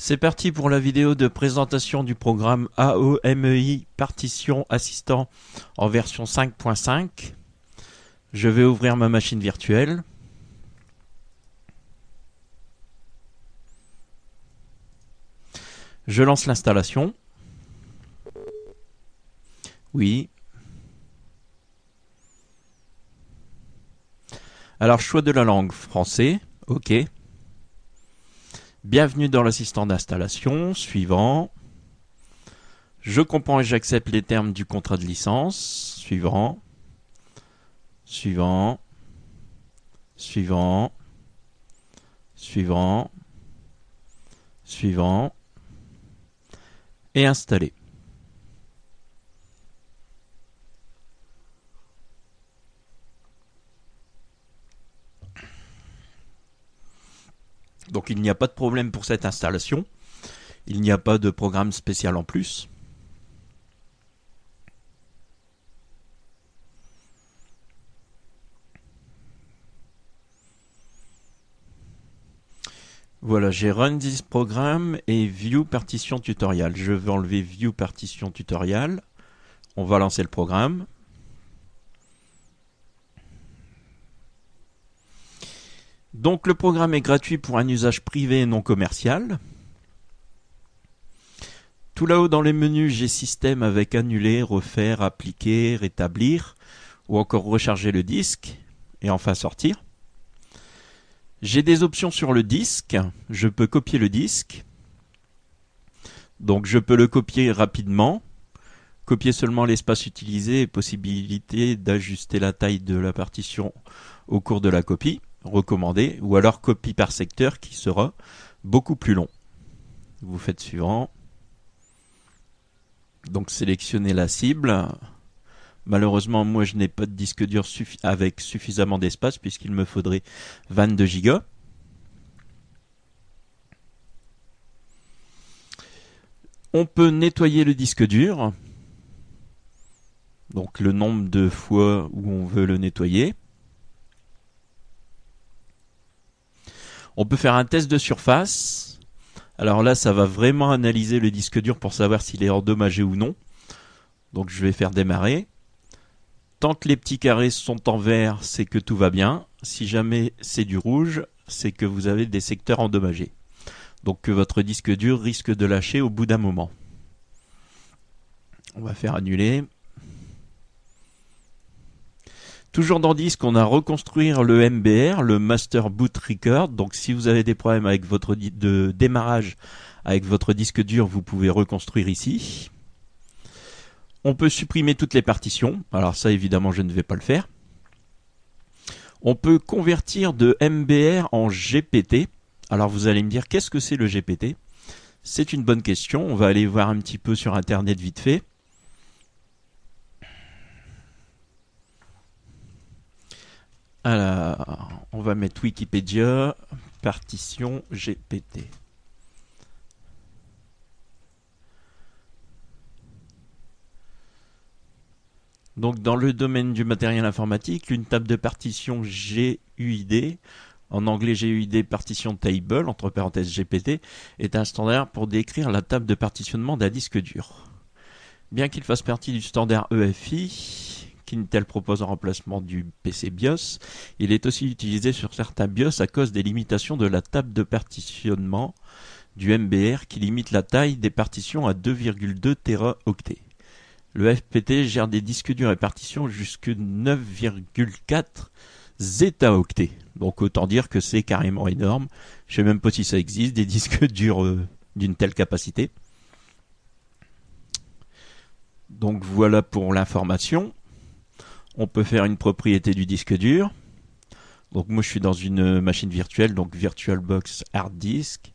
C'est parti pour la vidéo de présentation du programme AOMEI Partition Assistant en version 5.5. Je vais ouvrir ma machine virtuelle. Je lance l'installation. Oui. Alors, choix de la langue, français. OK. Bienvenue dans l'assistant d'installation. Suivant. Je comprends et j'accepte les termes du contrat de licence. Suivant. Suivant. Suivant. Suivant. Suivant. Et installer. Donc il n'y a pas de problème pour cette installation. Il n'y a pas de programme spécial en plus. Voilà, j'ai Run this program et View partition tutorial. Je vais enlever View partition tutorial. On va lancer le programme. Donc le programme est gratuit pour un usage privé et non commercial. Tout là-haut dans les menus, j'ai système avec annuler, refaire, appliquer, rétablir ou encore recharger le disque et enfin sortir. J'ai des options sur le disque. Je peux copier le disque. Donc je peux le copier rapidement. Copier seulement l'espace utilisé et possibilité d'ajuster la taille de la partition au cours de la copie. Recommandé, ou alors copie par secteur qui sera beaucoup plus long. Vous faites suivant. Donc sélectionnez la cible. Malheureusement, moi je n'ai pas de disque dur avec suffisamment d'espace puisqu'il me faudrait 22 Go. On peut nettoyer le disque dur. Donc le nombre de fois où on veut le nettoyer. On peut faire un test de surface. Alors là, ça va vraiment analyser le disque dur pour savoir s'il est endommagé ou non. Donc je vais faire démarrer. Tant que les petits carrés sont en vert, c'est que tout va bien. Si jamais c'est du rouge, c'est que vous avez des secteurs endommagés. Donc que votre disque dur risque de lâcher au bout d'un moment. On va faire annuler. Toujours dans Disque, on a reconstruire le MBR, le Master Boot Record. Donc si vous avez des problèmes avec votre de démarrage avec votre disque dur, vous pouvez reconstruire ici. On peut supprimer toutes les partitions. Alors ça, évidemment, je ne vais pas le faire. On peut convertir de MBR en GPT. Alors vous allez me dire, qu'est-ce que c'est le GPT? C'est une bonne question. On va aller voir un petit peu sur Internet vite fait. Alors, on va mettre Wikipédia, partition GPT. Donc, dans le domaine du matériel informatique, une table de partition GUID, en anglais GUID partition table, entre parenthèses GPT, est un standard pour décrire la table de partitionnement d'un disque dur. Bien qu'il fasse partie du standard EFI, qu'Intel propose en remplacement du PC BIOS, il est aussi utilisé sur certains BIOS à cause des limitations de la table de partitionnement du MBR qui limite la taille des partitions à 2,2 Teraoctets. Le FPT gère des disques durs et partitions jusqu'à 9,4 Zetaoctets. Donc autant dire que c'est carrément énorme. Je ne sais même pas si ça existe, des disques durs d'une telle capacité. Donc voilà pour l'information. On peut faire une propriété du disque dur. Donc moi je suis dans une machine virtuelle, donc VirtualBox Hard Disk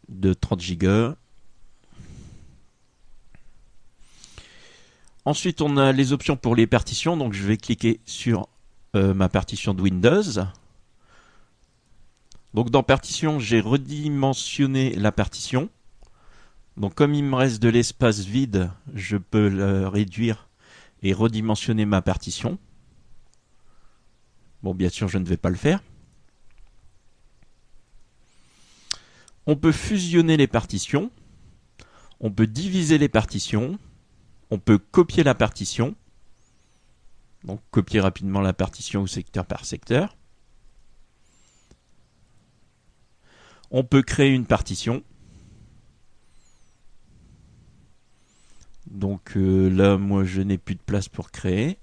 de 30 Go. Ensuite on a les options pour les partitions, donc je vais cliquer sur ma partition de Windows. Donc dans partition, j'ai redimensionné la partition. Donc comme il me reste de l'espace vide, je peux le réduire et redimensionner ma partition. Bon, bien sûr, je ne vais pas le faire. On peut fusionner les partitions, on peut diviser les partitions, on peut copier la partition, donc copier rapidement la partition ou secteur par secteur. On peut créer une partition. Donc là, moi, je n'ai plus de place pour créer.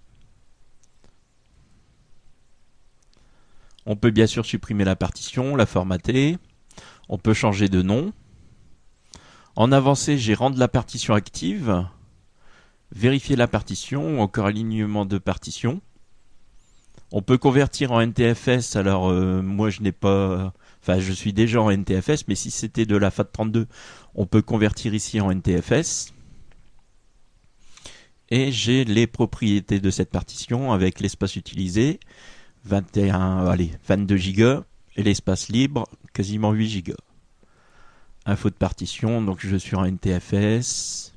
On peut bien sûr supprimer la partition, la formater. On peut changer de nom. En avancé, j'ai rendre la partition active, vérifier la partition, encore alignement de partition. On peut convertir en NTFS. Alors moi, je n'ai pas... Enfin, je suis déjà en NTFS, mais si c'était de la FAT32, on peut convertir ici en NTFS. Et j'ai les propriétés de cette partition avec l'espace utilisé, 22 Go, et l'espace libre, quasiment 8 Go. Info de partition, donc je suis en NTFS.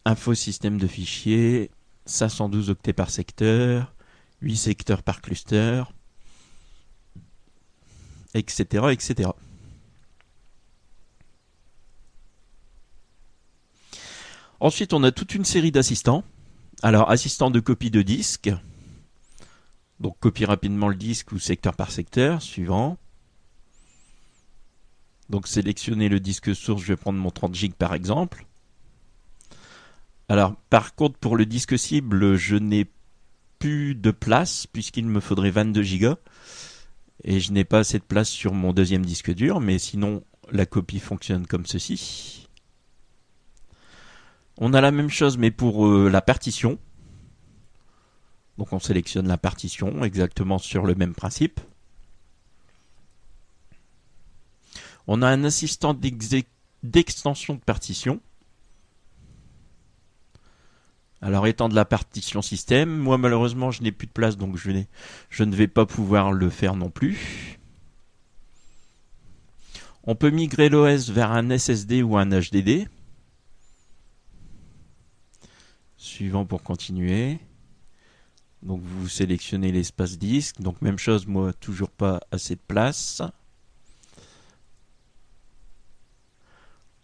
Info système de fichiers, 512 octets par secteur, 8 secteurs par cluster, etc., etc. Ensuite, on a toute une série d'assistants. Alors, assistant de copie de disque. Donc, copie rapidement le disque ou secteur par secteur, suivant. Donc, sélectionner le disque source, je vais prendre mon 30 Go par exemple. Alors, par contre, pour le disque cible, je n'ai plus de place, puisqu'il me faudrait 22 Go. Et je n'ai pas assez de place sur mon deuxième disque dur, mais sinon, la copie fonctionne comme ceci. On a la même chose, mais pour la partition. Donc on sélectionne la partition, exactement sur le même principe. On a un assistant d'extension de partition. Alors étant de la partition système, moi malheureusement je n'ai plus de place, donc je ne vais pas pouvoir le faire non plus. On peut migrer l'OS vers un SSD ou un HDD. Suivant pour continuer. Donc vous sélectionnez l'espace disque. Donc même chose, moi toujours pas assez de place.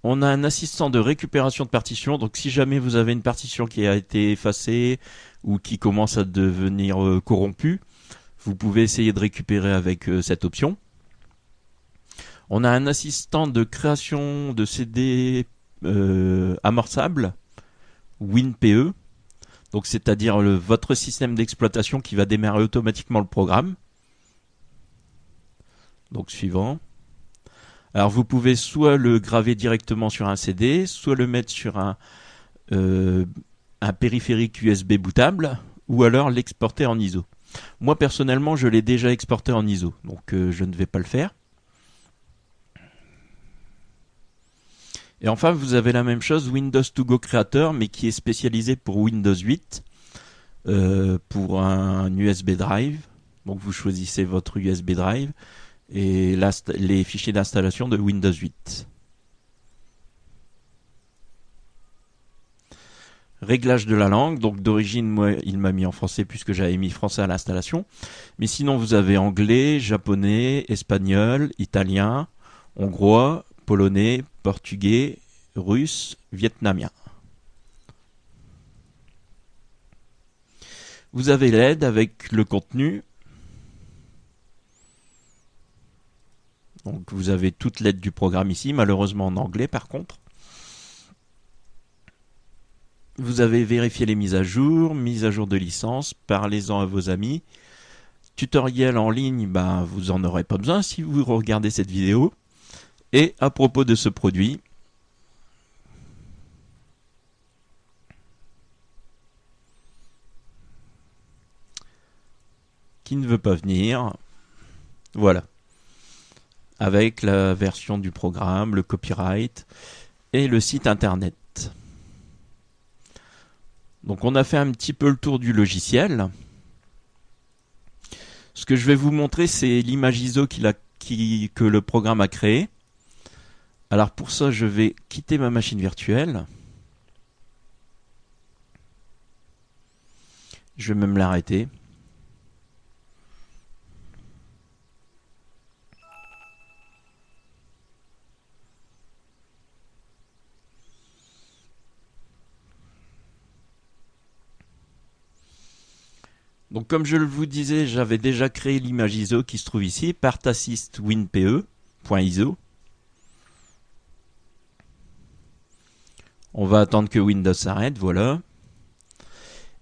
On a un assistant de récupération de partition. Donc si jamais vous avez une partition qui a été effacée ou qui commence à devenir corrompue, vous pouvez essayer de récupérer avec cette option. On a un assistant de création de CD amorçable, WinPE. Donc c'est-à-dire votre système d'exploitation qui va démarrer automatiquement le programme. Donc suivant. Alors vous pouvez soit le graver directement sur un CD, soit le mettre sur un périphérique USB bootable, ou alors l'exporter en ISO. Moi personnellement je l'ai déjà exporté en ISO, donc je ne vais pas le faire. Et enfin vous avez la même chose, Windows To Go Creator, mais qui est spécialisé pour Windows 8, pour un USB drive. Donc vous choisissez votre USB drive et les fichiers d'installation de Windows 8. Réglage de la langue, donc d'origine moi il m'a mis en français puisque j'avais mis français à l'installation. Mais sinon vous avez anglais, japonais, espagnol, italien, hongrois, polonais, portugais, russe, vietnamien. Vous avez l'aide avec le contenu. Donc vous avez toute l'aide du programme ici, malheureusement en anglais par contre. Vous avez vérifié les mises à jour de licence, parlez-en à vos amis. Tutoriel en ligne, vous en aurez pas besoin si vous regardez cette vidéo. Et à propos de ce produit, qui ne veut pas venir, voilà. Avec la version du programme, le copyright et le site internet. Donc on a fait un petit peu le tour du logiciel. Ce que je vais vous montrer, c'est l'image ISO que le programme a créée. Alors pour ça, je vais quitter ma machine virtuelle. Je vais même l'arrêter. Donc comme je vous disais, j'avais déjà créé l'image ISO qui se trouve ici, partassist winpe.iso. On va attendre que Windows s'arrête, voilà.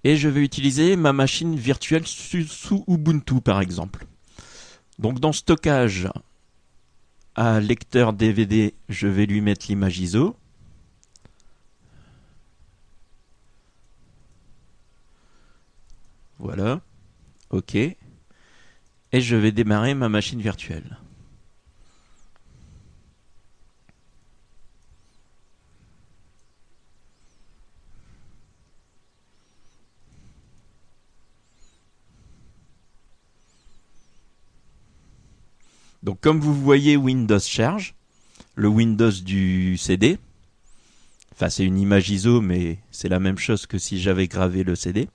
Et je vais utiliser ma machine virtuelle sous Ubuntu par exemple. Donc dans stockage à lecteur DVD, je vais lui mettre l'image ISO. Voilà. OK. Et je vais démarrer ma machine virtuelle. Donc comme vous voyez, Windows charge, le Windows du CD. Enfin, c'est une image ISO, mais c'est la même chose que si j'avais gravé le CD.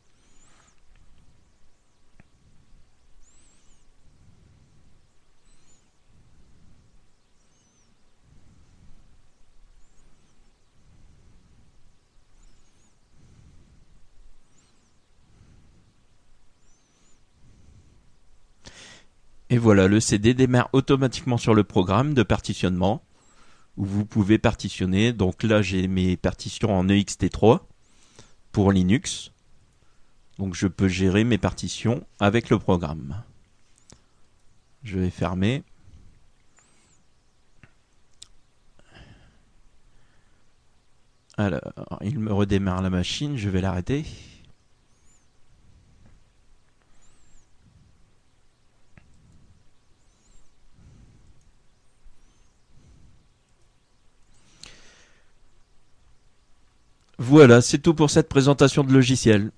Et voilà, le CD démarre automatiquement sur le programme de partitionnement où vous pouvez partitionner. Donc là, j'ai mes partitions en ext3 pour Linux. Donc je peux gérer mes partitions avec le programme. Je vais fermer. Alors, il me redémarre la machine, je vais l'arrêter. Voilà, c'est tout pour cette présentation de logiciel.